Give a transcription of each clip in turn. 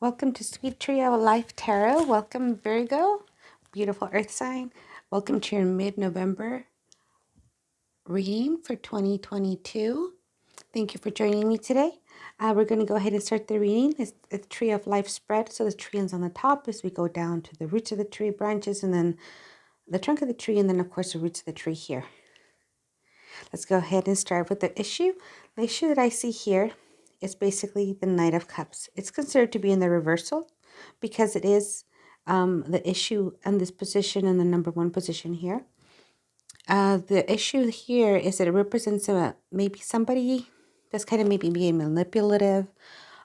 Welcome to Sweet Trio Life Tarot. Welcome, Virgo, beautiful earth sign. Welcome to your mid-November reading for 2022. Thank you for joining me today. We're going to go ahead and start the reading. It's the Tree of Life spread. So the tree is on the top as we go down to the roots of the tree, branches, and then the trunk of the tree, and then, of course, the roots of the tree here. Let's go ahead and start with the issue. The issue that I see here is basically the Knight of Cups. It's considered to be in the reversal because it is the issue and this position in the number one position here. The issue here is that it represents maybe somebody that's kind of maybe being manipulative,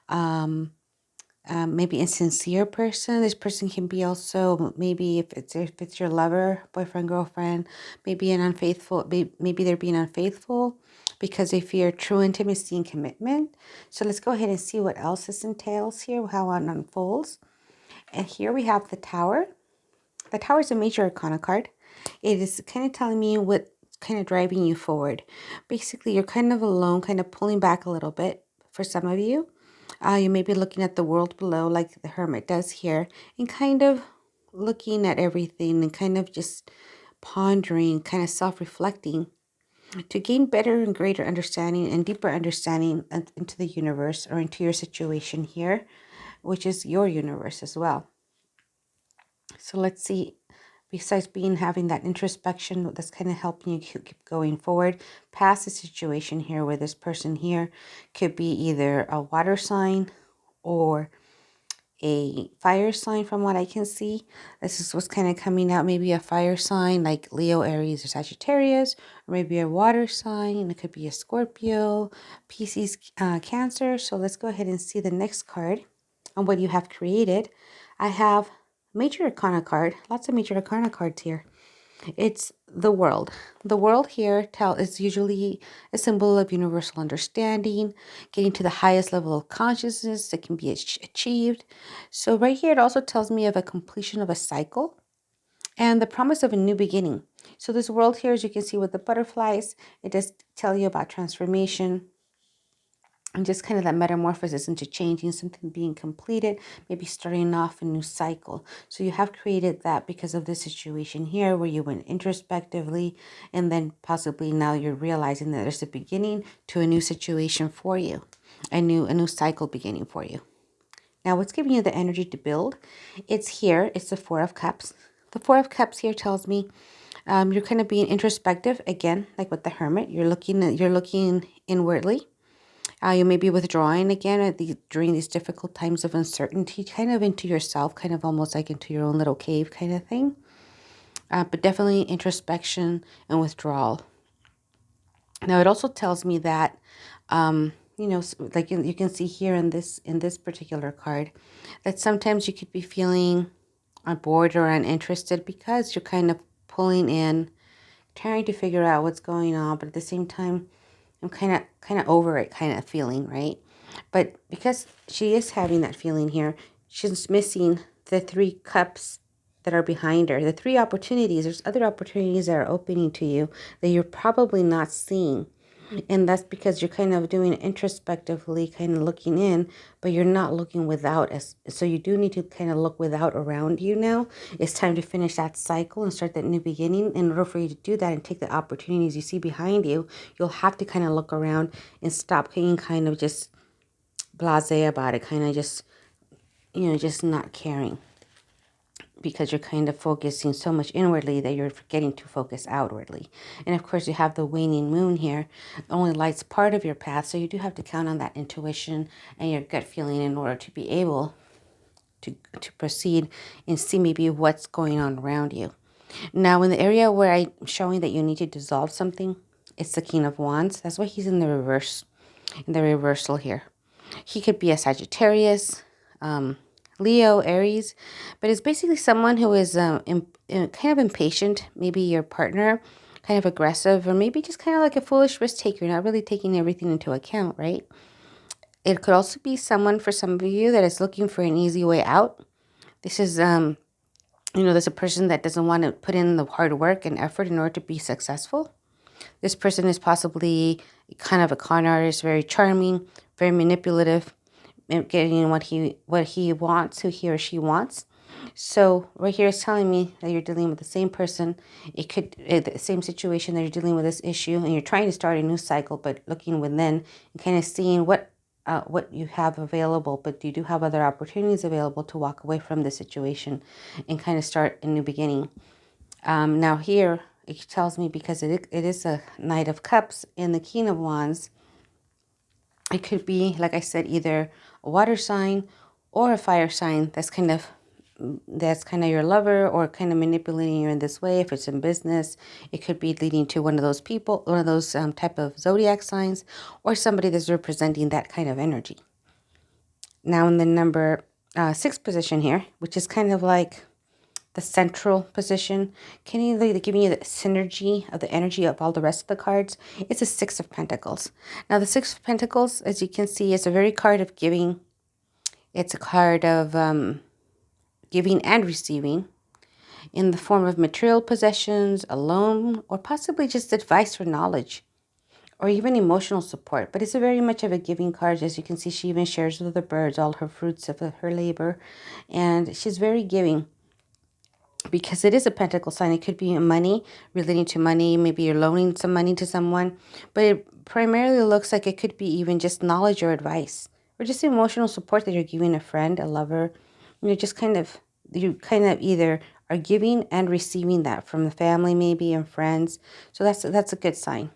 maybe insincere person. This person can be also maybe if it's your lover, boyfriend, girlfriend, maybe an unfaithful. Maybe they're being unfaithful because they fear true intimacy and commitment. So let's go ahead and see what else this entails here, how it unfolds. And here we have the Tower. The Tower is a major arcana card. It is kind of telling me what kind of driving you forward. Basically, you're kind of alone, kind of pulling back a little bit for some of you. You may be looking at the world below like the Hermit does here and kind of looking at everything and kind of just pondering, kind of self-reflecting to gain better and greater understanding and deeper understanding into the universe or into your situation here, which is your universe as well. So let's see, besides having that introspection that's kind of helping you keep going forward past the situation here where this person here could be either a water sign or a fire sign from what I can see. This is what's kind of coming out, maybe a fire sign like Leo, Aries, or Sagittarius, or maybe a water sign. It could be a Scorpio, Pisces, Cancer. So let's go ahead and see the next card on what you have created. I have Major Arcana card, lots of Major Arcana cards here. It's the world. The world here is usually a symbol of universal understanding, getting to the highest level of consciousness that can be achieved. So right here, it also tells me of a completion of a cycle and the promise of a new beginning. So this world here, as you can see with the butterflies, it does tell you about transformation, and just kind of that metamorphosis into changing, something being completed, maybe starting off a new cycle. So you have created that because of this situation here where you went introspectively and then possibly now you're realizing that there's a beginning to a new situation for you, a new cycle beginning for you. Now what's giving you the energy to build? It's here. It's the Four of Cups. The Four of Cups here tells me you're kind of being introspective again, like with the Hermit. You're looking inwardly. You may be withdrawing again during these difficult times of uncertainty, kind of into yourself, kind of almost like into your own little cave kind of thing. But definitely introspection and withdrawal. Now, it also tells me that, like you can see here in this particular card, that sometimes you could be feeling bored or uninterested because you're kind of pulling in, trying to figure out what's going on, but at the same time, I'm kind of over it kind of feeling, right? But because she is having that feeling here, she's missing the three cups that are behind her. The three opportunities, there's other opportunities that are opening to you that you're probably not seeing. And that's because you're kind of doing it introspectively, kind of looking in, but you're not looking without us. So you do need to kind of look without around you now. It's time to finish that cycle and start that new beginning. In order for you to do that and take the opportunities you see behind you, you'll have to kind of look around and stop being kind of just blasé about it, kind of just, just not caring. Because you're kind of focusing so much inwardly that you're forgetting to focus outwardly. And of course, you have the waning moon here. It only lights part of your path, so you do have to count on that intuition and your gut feeling in order to be able to proceed and see maybe what's going on around you. Now, in the area where I'm showing that you need to dissolve something, it's the King of Wands. That's why he's in the reversal here. He could be a Sagittarius, Leo, Aries, but it's basically someone who is kind of impatient, maybe your partner, kind of aggressive, or maybe just kind of like a foolish risk taker, not really taking everything into account, right? It could also be someone, for some of you, that is looking for an easy way out. This is, there's a person that doesn't want to put in the hard work and effort in order to be successful. This person is possibly kind of a con artist, very charming, very manipulative, getting what he wants, who he or she wants. So right here is telling me that you're dealing with the same person. It could the same situation that you're dealing with this issue, and you're trying to start a new cycle, but looking within and kind of seeing what you have available. But you do have other opportunities available to walk away from the situation and kind of start a new beginning. Now here it tells me, because it is a Knight of Cups and the King of Wands. It could be, like I said, either a water sign or a fire sign that's kind of your lover, or kind of manipulating you in this way. If it's in business, it could be leading to one of those people, one of those type of zodiac signs, or somebody that's representing that kind of energy. Now in the number 6 position here, which is kind of like the central position, can you giving you the synergy of the energy of all the rest of the cards? It's a 6 of Pentacles. Now the 6 of Pentacles, as you can see, is a very card of giving. It's a card of giving and receiving in the form of material possessions, a loan, or possibly just advice or knowledge, or even emotional support. But it's a very much of a giving card. As you can see, she even shares with the birds all her fruits of her labor, and she's very giving. Because it is a pentacle sign, it could be money, relating to money. Maybe you're loaning some money to someone, but it primarily looks like it could be even just knowledge or advice, or just emotional support that you're giving a friend, a lover. You kind of either are giving and receiving that from the family, maybe, and friends. So that's a good sign.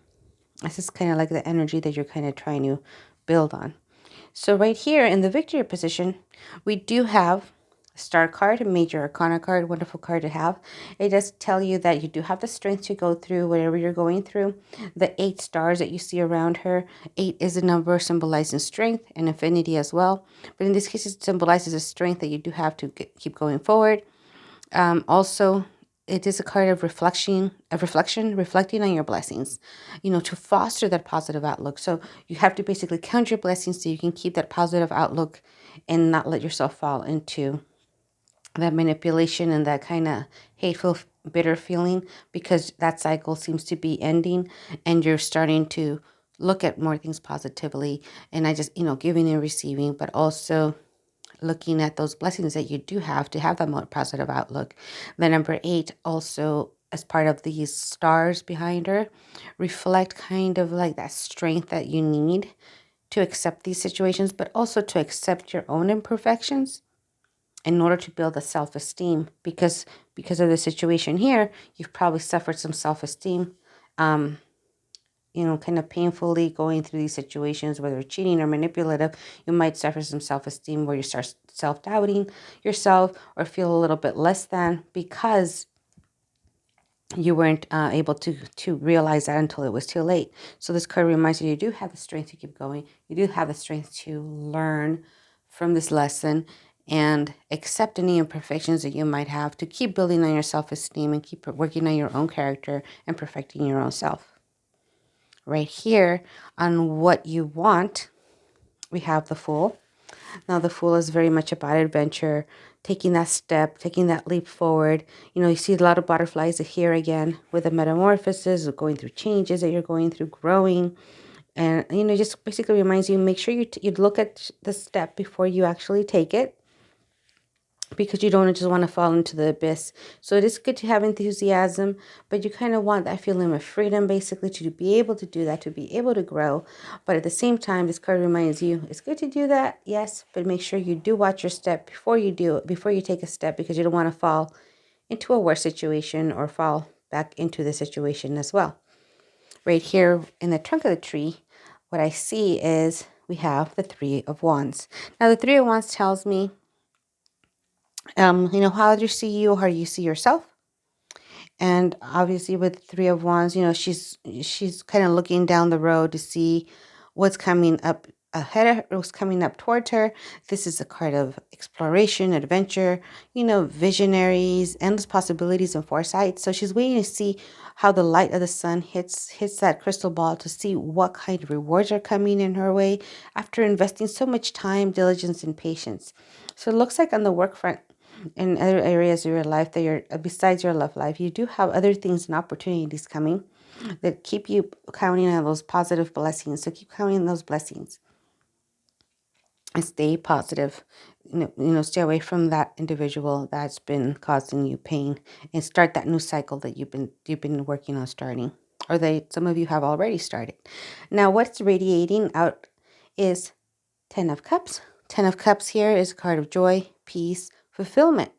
This is kind of like the energy that you're kind of trying to build on. So right here in the victory position, we do have a star card, a major arcana card, wonderful card to have. It does tell you that you do have the strength to go through whatever you're going through. The 8 stars that you see around her, 8 is a number symbolizing strength and infinity as well. But in this case, it symbolizes a strength that you do have to keep going forward. Also, it is a card of reflection, reflecting on your blessings, to foster that positive outlook. So you have to basically count your blessings so you can keep that positive outlook and not let yourself fall into that manipulation and that kind of hateful, bitter feeling, because that cycle seems to be ending and you're starting to look at more things positively. And I just, giving and receiving, but also looking at those blessings that you do have to have that more positive outlook. The number 8 also, as part of these stars behind her, reflect kind of like that strength that you need to accept these situations, but also to accept your own imperfections in order to build a self-esteem. Because of the situation here, you've probably suffered some self-esteem, kind of painfully going through these situations, whether cheating or manipulative. You might suffer some self-esteem where you start self-doubting yourself or feel a little bit less than, because you weren't able to realize that until it was too late. So this card reminds you do have the strength to keep going. You do have the strength to learn from this lesson and accept any imperfections that you might have, to keep building on your self-esteem and keep working on your own character and perfecting your own self. Right here on what you want, we have the Fool. Now the Fool is very much about adventure, taking that step, taking that leap forward. You see a lot of butterflies here again with the metamorphosis of going through changes that you're going through, growing. And, just basically reminds you, make sure you look at the step before you actually take it, because you don't just want to fall into the abyss. So it is good to have enthusiasm, but you kind of want that feeling of freedom, basically, to be able to do that, to be able to grow. But at the same time, this card reminds you it's good to do that, yes, but make sure you do watch your step before you take a step, because you don't want to fall into a worse situation or fall back into the situation as well. Right here in the trunk of the tree, what I see is we have the 3 of Wands. Now the 3 of Wands tells me how others see you, how you see yourself. And obviously with 3 of Wands, she's kind of looking down the road to see what's coming up ahead of her, what's coming up towards her. This is a card of exploration, adventure, visionaries, endless possibilities and foresight. So she's waiting to see how the light of the sun hits that crystal ball, to see what kind of rewards are coming in her way after investing so much time, diligence, and patience. So it looks like on the work front, in other areas of your life that you're besides your love life, you do have other things and opportunities coming that keep you counting on those positive blessings. So keep counting those blessings. and stay positive. Stay away from that individual that's been causing you pain, and start that new cycle that you've been working on starting, or that some of you have already started. Now, what's radiating out is Ten of Cups. Ten of Cups here is a card of joy, peace, fulfillment.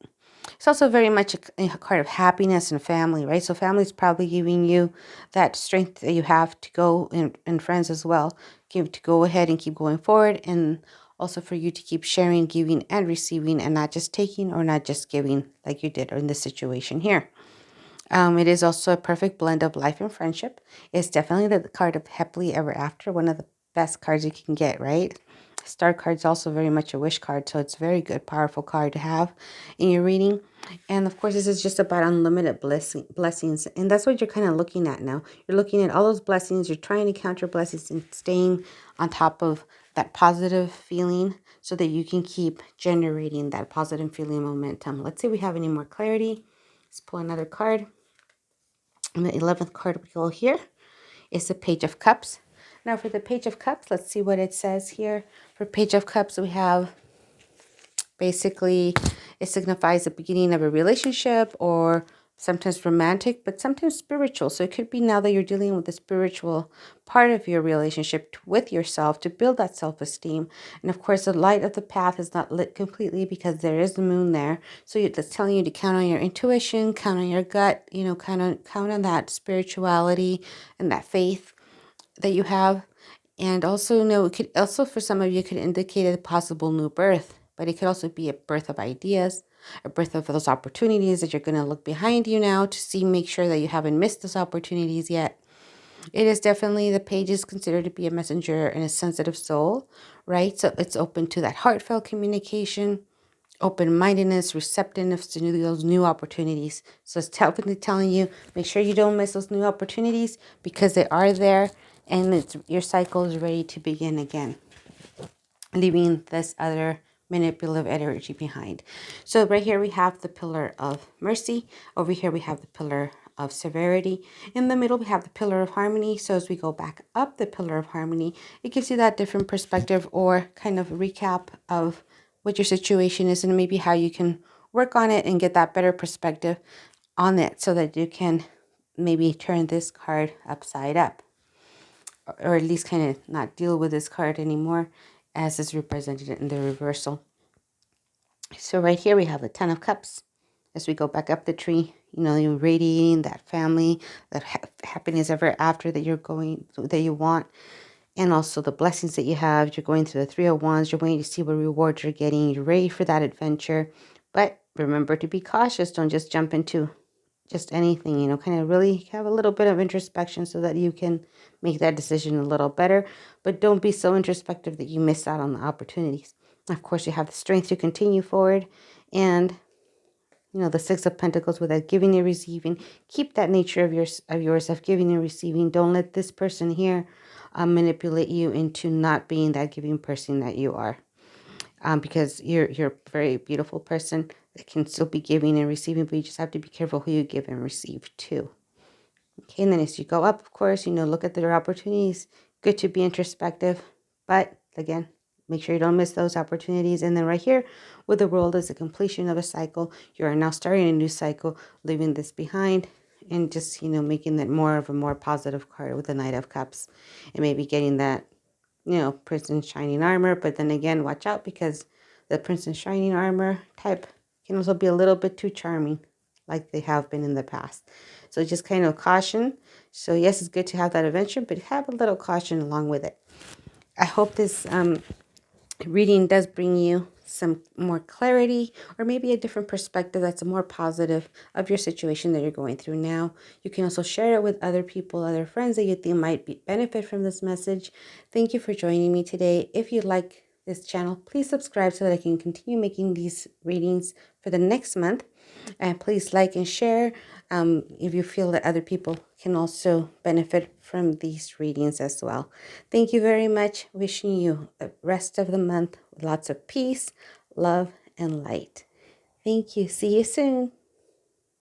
It's also very much a card of happiness and family, right? So family is probably giving you that strength that you have to go, and friends as well, to go ahead and keep going forward, and also for you to keep sharing, giving, and receiving, and not just taking or not just giving like you did in this situation here. It is also a perfect blend of life and friendship. It's definitely the card of happily ever after, one of the best cards you can get, right? Star card's also very much a wish card, so it's a very good, powerful card to have in your reading. And of course, this is just about unlimited blessings, and that's what you're kind of looking at now. You're looking at all those blessings. You're trying to count your blessings and staying on top of that positive feeling so that you can keep generating that positive feeling momentum. Let's see if we have any more clarity. Let's pull another card. And the 11th card we go here is the Page of Cups. Now for the Page of Cups, let's see what it says here. For Page of Cups, we have basically it signifies the beginning of a relationship, or sometimes romantic, but sometimes spiritual. So it could be now that you're dealing with the spiritual part of your relationship with yourself to build that self-esteem. And of course, the light of the path is not lit completely because there is the moon there. So that's telling you to count on your intuition, count on your gut, count on that spirituality and that faith that you have. And also, it could also, for some of you, could indicate a possible new birth, but it could also be a birth of ideas, a birth of those opportunities that you're going to look behind you now to see, make sure that you haven't missed those opportunities yet. It is definitely, the page is considered to be a messenger and a sensitive soul, right? So it's open to that heartfelt communication, open-mindedness, receptiveness to those new opportunities. So it's definitely telling you, make sure you don't miss those new opportunities because they are there, and your cycle is ready to begin again, leaving this other manipulative energy behind. So right here we have the pillar of mercy. Over here we have the pillar of severity. In the middle we have the pillar of harmony. So as we go back up the pillar of harmony, it gives you that different perspective, or kind of recap of what your situation is and maybe how you can work on it and get that better perspective on it so that you can maybe turn this card upside up, or at least kind of not deal with this card anymore as is represented in the reversal. So right here we have the Ten of Cups. As we go back up the tree, you're radiating that family, that happiness ever after that you want, and also the blessings that you have. You're going through the Three of Wands. You're waiting to see what rewards you're getting. You're ready for that adventure, but remember to be cautious. Don't just jump into just anything, kind of really have a little bit of introspection so that you can make that decision a little better. But don't be so introspective that you miss out on the opportunities. Of course, you have the strength to continue forward. And, the Six of Pentacles with that giving and receiving. Keep that nature of yours of giving and receiving. Don't let this person here manipulate you into not being that giving person that you are. Because you're a very beautiful person that can still be giving and receiving, but you just have to be careful who you give and receive to. Okay, and then as you go up, of course, look at their opportunities. Good to be introspective, but again, make sure you don't miss those opportunities. And then right here, with the world as a completion of a cycle, you are now starting a new cycle, leaving this behind, and just, making that more of a more positive card with the Knight of Cups, and maybe getting that Prince in Shining Armor. But then again, watch out, because the Prince in Shining Armor type can also be a little bit too charming, like they have been in the past. So just kind of caution. So yes, it's good to have that adventure, but have a little caution along with it. I hope this reading does bring you some more clarity, or maybe a different perspective that's more positive of your situation that you're going through now. You can also share it with other people, other friends that you think might benefit from this message. Thank you for joining me today. If you like this channel, please subscribe so that I can continue making these readings for the next month. And please like and share if you feel that other people can also benefit from these readings as well. Thank you very much. Wishing you the rest of the month with lots of peace, love, and light. Thank you. See you soon.